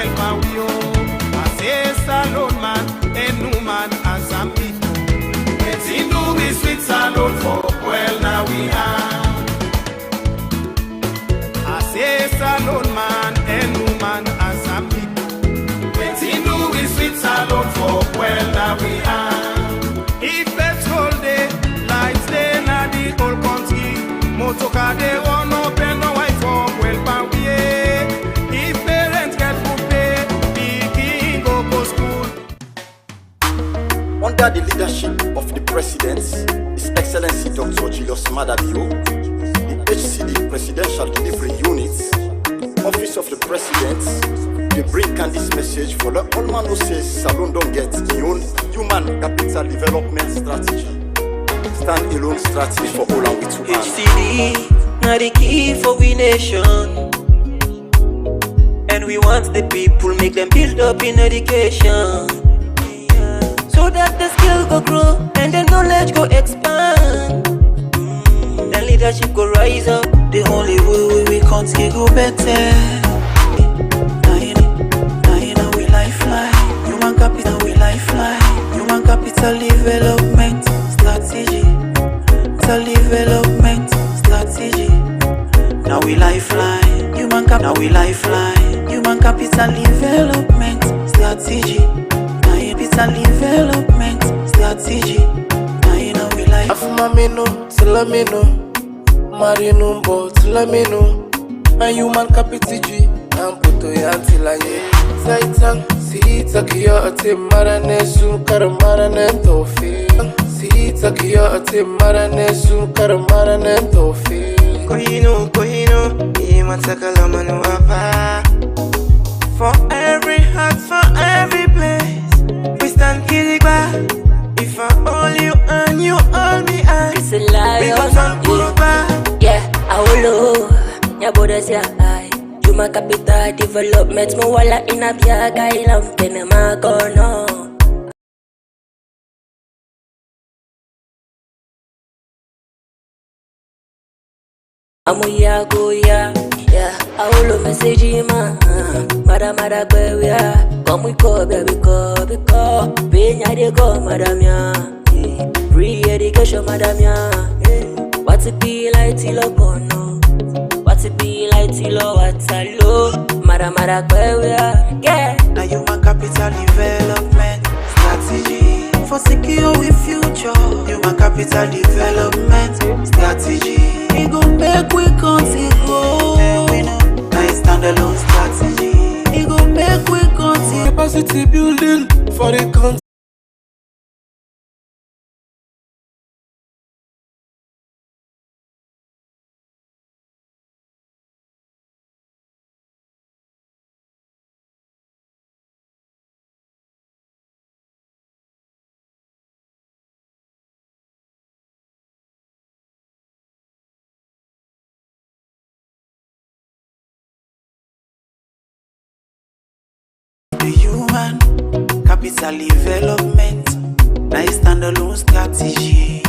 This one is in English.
well Pawio. I say salon man, and no man and some people. It's in do we sweet salon for well now we are. I say salon man, and no man and some people. It's in do we sweet salon for well now we are. If petrol day, lights day na the whole country. Motoka they won't open no white for well Pawio. If parents get food pay, the king go school. Under the leadership of the President, His Excellency Dr. Julius Madabio, the HCD Presidential Delivery Units, Office of the President, they bring this message for the all man who says Salon don't get own human capital development strategy. Stand alone strategy for all and with HCD, now the key for we nation. And we want the people, make them build up in education. So that the skill go grow and the knowledge go expand. The leadership go rise up. The only way we country go better. Now we lifeline. Human capital we lifeline. Human capital development strategy. Development strategy. Now we lifeline. Now we lifeline. Human capital development strategy. Capital development strategy. Now we life. Afumamino, Salamino, Marinumbo, Salamino, a human capitiji, and Puto Yantilaye. Zaitan, Sitakia, a Tim Maranesu, Karamaraneto, Sitakia, a Tim Maranesu, Karamaraneto. Kohino, Imansakalamanu Apa. For every heart, for every place. We stand Kirigba. If I hold you and you hold me, it's a lie. We got on Kuruba. Yeah, I will know. Your borders, yeah, I. Human capital development. Mwala inabiaga ilam Kenema kono. Amuya go ya. Yeah, I will message man. Mara kwe we are. Come we go, baby, go. Benya de go, madam ya. Free education, madam ya. What it be like till I no? What it be like till I what I low? Mara kwe we are. Yeah. Now human capital development strategy for secure with future. Human capital development strategy. We go make we country grow. Nice standalone strategy. We go make we country Capacity building for the country. the human capital development. Nice standalone strategy.